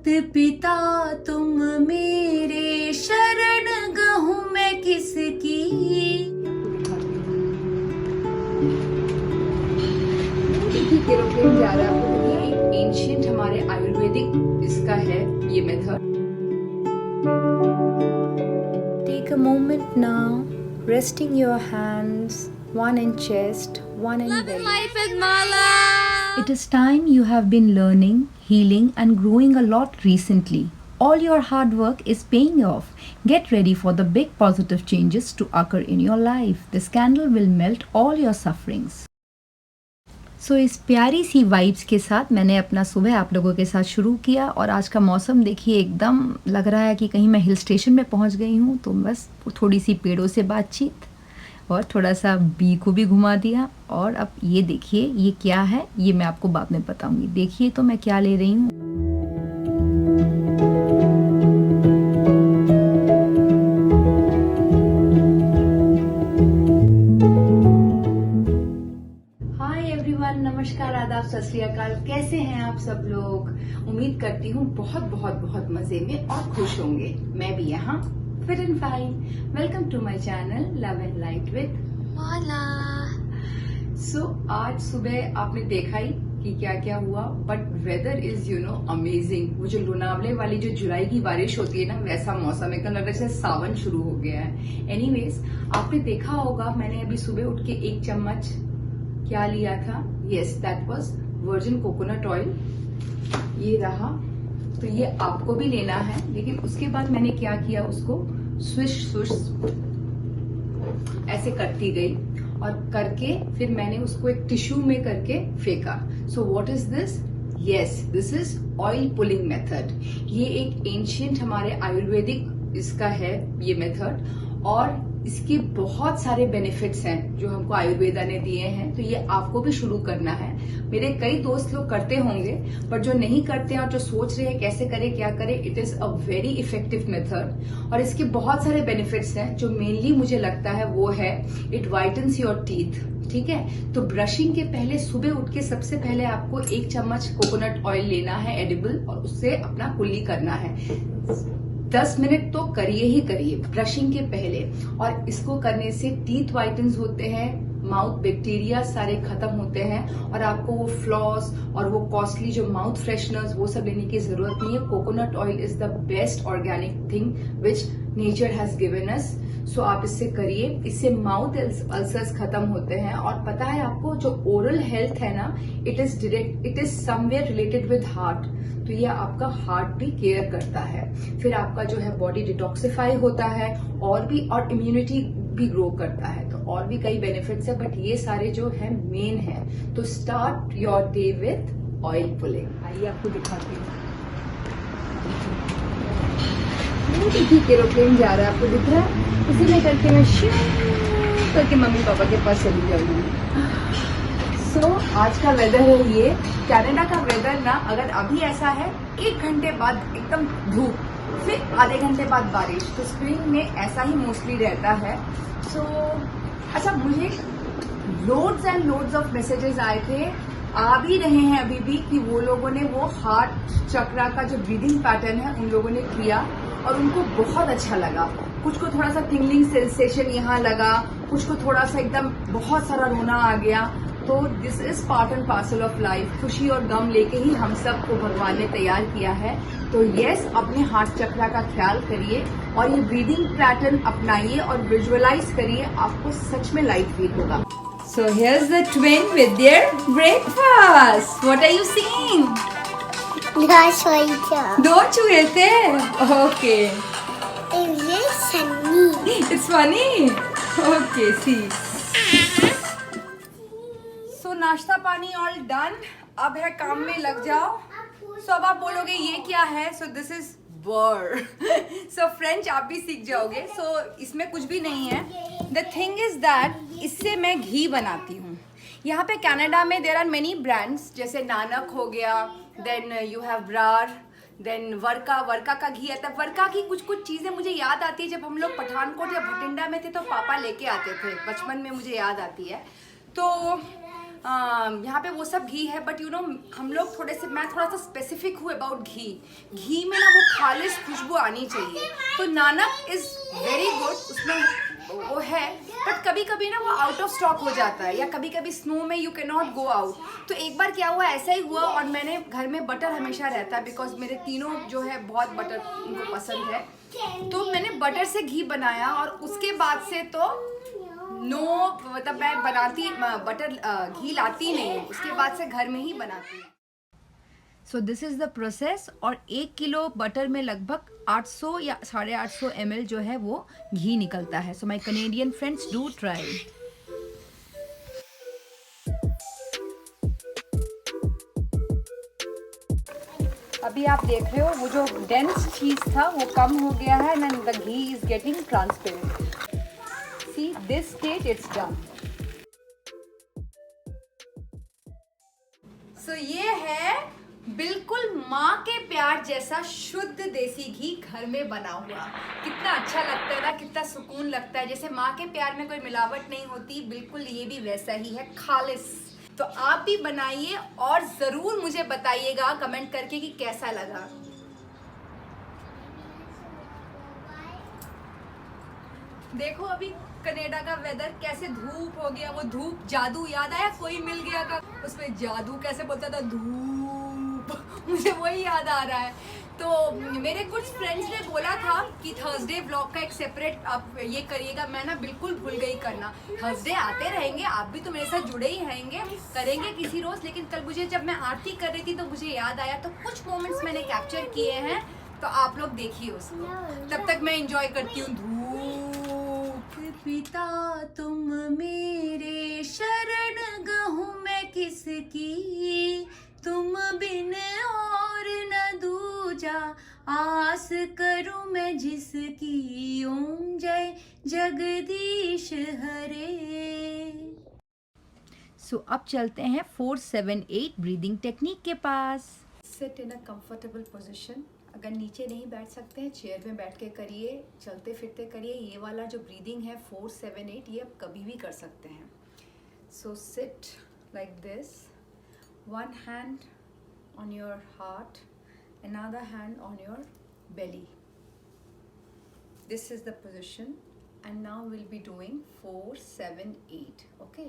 पिता तुम मेरे, शरण गहूँ मैं किसकी। एरोप्लेन जा रहा है आपको, ये एक एंशिएंट हमारे आयुर्वेदिक इसका है ये method. Take a moment now, resting your hands, one in chest, one in belly. Life with Mala. It is time you have been learning, healing and growing a lot recently. All your hard work is paying off. Get ready for the big positive changes to occur in your life. This candle will melt all your sufferings. सो इस प्यारी सी vibes के साथ मैंने अपना सुबह आप लोगों के साथ शुरू किया। और आज का मौसम देखिए, एकदम लग रहा है कि कहीं मैं हिल स्टेशन में पहुंच गई हूं। तो बस थोड़ी सी पेड़ों से बातचीत और थोड़ा सा बी को भी घुमा दिया। और अब ये देखिए ये क्या है, ये मैं आपको बाद में बताऊंगी। देखिए तो मैं क्या ले रही हूँ। नमस्कार, आदाब, सत श्री अकाल। कैसे हैं आप सब लोग? उम्मीद करती हूँ बहुत बहुत बहुत मजे में और खुश होंगे। मैं भी यहाँ fit and fine. Welcome to my channel love and light with Mala. So आज सुबह आपने देखा ही कि क्या क्या हुआ, बट वेदर इज अमेजिंग। वो जो लोनावले वाली जो जुलाई की बारिश होती है ना, वैसा मौसम एकदम लग रहा है जैसे सावन शुरू हो गया है। एनीवेज, आपने देखा होगा मैंने अभी सुबह उठ के 1 चम्मच क्या लिया था। Yes, that was virgin coconut oil. ये रहा, तो ये आपको भी लेना है। लेकिन उसके बाद मैंने क्या किया, उसको स्विश स्विश ऐसे करती गई और करके फिर मैंने उसको एक टिश्यू में करके फेंका। So what is this? Yes, this is oil pulling method. ये एक एंशिएंट हमारे आयुर्वेदिक इसका है ये मेथड, और इसके बहुत सारे बेनिफिट्स हैं जो हमको आयुर्वेदा ने दिए हैं। तो ये आपको भी शुरू करना है। मेरे कई दोस्त लोग करते होंगे, पर जो नहीं करते हैं और जो सोच रहे हैं कैसे करें क्या करें, it is a very effective method. और इसके बहुत सारे बेनिफिट्स हैं। जो मेनली मुझे लगता है वो है इट वाइटन्स योर टीथ। ठीक है, तो ब्रशिंग के पहले सुबह उठ के सबसे पहले आपको 1 चम्मच कोकोनट ऑयल लेना है एडिबल, और उससे अपना कुल्ली करना है। 10 मिनट तो करिए ही करिए ब्रशिंग के पहले। और इसको करने से टीथ वाइटन्स होते हैं, माउथ बैक्टीरिया सारे खत्म होते हैं, और आपको वो फ्लॉस और वो कॉस्टली जो माउथ फ्रेशनर्स वो सब लेने की जरूरत नहीं है। Coconut oil is the best organic thing which nature has given us. So आप इससे करिए, इससे माउथ अल्सर्स खत्म होते हैं। और पता है आपको, जो ओरल हेल्थ है ना, it is somewhere related with heart. तो ये आपका हार्ट भी केयर करता है। फिर आपका जो है बॉडी डिटॉक्सिफाई होता है, और इम्यूनिटी भी ग्रो करता है। तो और भी कई बेनिफिट्स है, बट ये सारे जो है मेन है। तो start your day with oil pulling. आइए आपको दिखाती हूँ। एरोप्लेन जा रहा है, आपको दिख रहा है? इसी में करके मैं शू करके मम्मी पापा के पास चली जाऊंगी। सो आज का वेदर है ये। कनाडा का वेदर ना, अगर अभी ऐसा है, 1 घंटे बाद एकदम धूप, फिर आधे घंटे बाद बारिश। तो स्प्रिंग में ऐसा ही मोस्टली रहता है। सो अच्छा, मुझे loads and loads of messages आए थे, आ भी रहे हैं अभी भी, कि वो लोगों ने वो हार्ट चक्रा का जो ब्रीदिंग पैटर्न है उन लोगों ने किया और उनको बहुत अच्छा लगा। कुछ को थोड़ा सा टिंगलिंग सेंसेशन यहाँ लगा, कुछ को थोड़ा सा एकदम बहुत सारा रोना आ गया। तो this is part and parcel of life. खुशी और गम लेके ही हम सबको भगवान ने तैयार किया है। तो यस, अपने हार्ट चक्रा का ख्याल करिए और ये ब्रीदिंग पैटर्न अपनाइए और विजुअलाइज करिए, आपको सच में लाइट फील होगा। So here's the twin with their breakfast. What are you seeing? दो चूहे थे। Okay, it's funny. Okay, see. So नाश्ता पानी ऑल डन, अब है काम में लग जाओ। सो अब आप बोलोगे ये क्या है? So this is bird. So French आप भी सीख जाओगे। सो इसमें कुछ भी नहीं है। द थिंग इज दैट इससे मैं घी बनाती हूँ। यहाँ पे कनाडा में देर आर मेनी ब्रांड्स, जैसे नानक हो गया, then you have Brar, then Verka का घी आता है। वर्का की कुछ चीज़ें मुझे याद आती है, जब हम लोग पठानकोट या भटिंडा में थे तो पापा लेके आते थे, बचपन में मुझे याद आती है। तो यहाँ पे वो सब घी है, बट यू नो हम लोग मैं थोड़ा सा स्पेसिफिक हूँ अबाउट घी। घी में ना वो खालिश खुशबू आनी चाहिए। तो नानक इज़ वेरी गुड, उसमें वो है, बट कभी कभी ना वो आउट ऑफ स्टॉक हो जाता है, या कभी कभी स्नो में you can not go out. तो एक बार क्या हुआ, ऐसा ही हुआ, और मैंने घर में बटर हमेशा रहता है, बिकॉज मेरे तीनों जो है बहुत बटर उनको पसंद है। तो मैंने बटर से घी बनाया, और उसके बाद से तो मतलब मैं बनाती बटर घी लाती नहीं हूँ, उसके बाद से घर में ही बनाती हूँ। So this is the process, और 1 किलो बटर में लगभग 800 या 850 ml जो है वो घी निकलता है। So my Canadian friends, do try. अभी आप देख रहे हो वो जो डेंस चीज था वो कम हो गया है, and the ghee is getting transparent. See this state, it's done. So ये है बिल्कुल माँ के प्यार जैसा शुद्ध देसी घी घर में बना हुआ। कितना अच्छा लगता है ना, कितना सुकून लगता है, जैसे माँ के प्यार में कोई मिलावट नहीं होती, बिल्कुल ये भी वैसा ही है, खालिस। तो आप भी बनाइए और ज़रूर मुझे बताइएगा कमेंट करके कि कैसा लगा। देखो अभी कनाडा का वेदर कैसे धूप हो गया, वो धूप जादू याद आया, कोई मिल गया का उसमें जादू कैसे बोलता था, धूप मुझे वही याद आ रहा है। तो मेरे कुछ फ्रेंड्स ने बोला था कि थर्सडे व्लॉग का एक सेपरेट आप ये करिएगा, मैं ना बिल्कुल भूल गई करना। थर्सडे आते रहेंगे, आप भी तो मेरे साथ जुड़े ही रहेंगे, करेंगे किसी रोज। लेकिन कल मुझे जब मैं आरती कर रही थी तो मुझे याद आया, तो कुछ मोमेंट्स मैंने कैप्चर किए हैं, तो आप लोग देखिए उसको। तब तक मैं एंजॉय करती हूँ। धूप पिता तुम मेरे, शरण गहूँ मैं किसकी, तुम बिन और न दूजा, आस करूँ मैं जिसकी, ओम जय जगदीश हरे। सो अब चलते हैं 4-7-8 ब्रीदिंग टेक्निक के पास। Sit in a comfortable position. अगर नीचे नहीं बैठ सकते हैं, चेयर में बैठ के करिए, चलते फिरते करिए। ये वाला जो ब्रीदिंग है 4-7-8, ये आप कभी भी कर सकते हैं। So sit like this, one hand on your heart, another hand on your belly. This is the position, and now we'll be doing 4-7-8. Okay,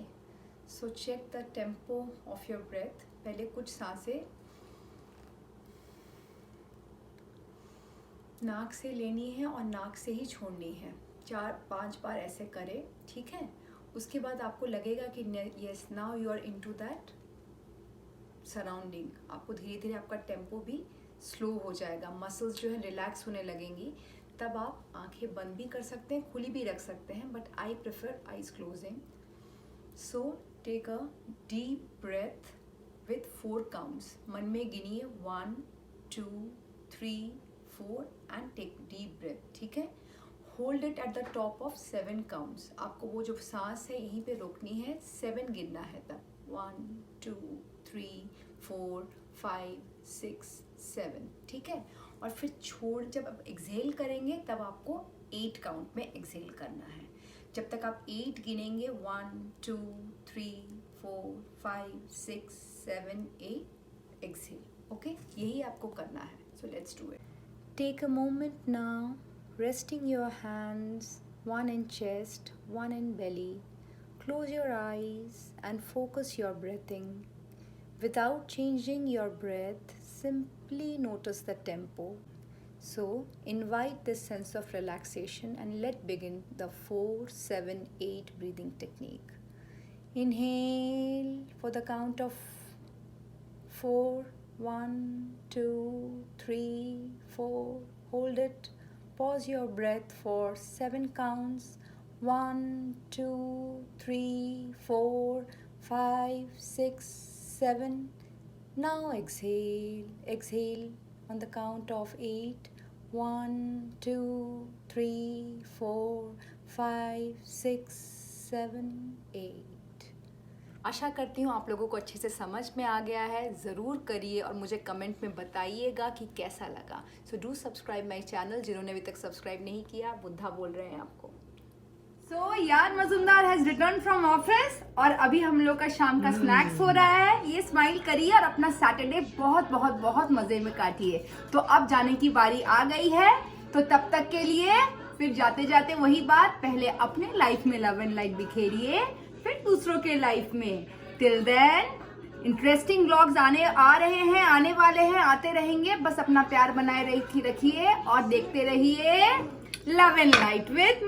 so check the tempo of your breath. पहले कुछ सांसें नाक से लेनी है और नाक से ही छोड़नी है। 4-5 बार ऐसे करें, ठीक है। उसके बाद आपको लगेगा कि yes, now you are into that surrounding. आपको धीरे धीरे आपका टेम्पो भी स्लो हो जाएगा, मसल्स जो है रिलैक्स होने लगेंगी। तब आप आंखें बंद भी कर सकते हैं, खुली भी रख सकते हैं, but I prefer eyes closing. So take a deep breath with 4 counts. मन में गिनिए 1, 2, 3, 4 एंड टेक डीप ब्रेथ, ठीक है। Hold it at the top of 7 counts. आपको वो जो सांस है यहीं पे रोकनी है, 7 गिनना है तब। 1, 2, 3, 4, 5, 6, 7, ठीक है। और फिर छोड़, जब आप एक्सहेल करेंगे तब आपको 8 काउंट में एक्सहेल करना है। जब तक आप 8 गिनेंगे, 1, 2, 3, 4, 5, 6, 7, 8, एक्सहेल। ओके, यही आपको करना है। So let's do it. Take a moment now, resting your hands, one in chest, one in belly. Close your eyes and focus your breathing. Without changing your breath, simply notice the tempo. So, invite this sense of relaxation and let's begin the 4-7-8 breathing technique. Inhale for the count of 4, 1, 2, 3, 4. Hold it. Pause your breath for 7 counts. 1, 2, 3, 4, 5, 6, 7. Now exhale. Exhale on the count of 8. 1, 2, 3, 4, 5, 6, 7, 8. आशा करती हूँ आप लोगों को अच्छे से समझ में आ गया है। ज़रूर करिए और मुझे कमेंट में बताइएगा कि कैसा लगा। So do subscribe my channel. जिन्होंने अभी तक सब्सक्राइब नहीं किया, बुद्धा बोल रहे हैं आपको। सो यार Majumdar has return from office और अभी हम लोग का शाम का स्नैक्स हो रहा है। ये स्माइल करिए और अपना सैटरडे बहुत बहुत बहुत मजे में काटिए। तो अब जाने की बारी आ गई है, तो तब तक के लिए फिर जाते जाते वही बात, पहले अपने लाइफ में लव एंड लाइट बिखेरिए, फिर दूसरों के लाइफ में। टिल देन इंटरेस्टिंग व्लॉग्स आ रहे हैं, आने वाले हैं, आते रहेंगे। बस अपना प्यार बनाए रखिए और देखते रहिए लव एंड लाइट विद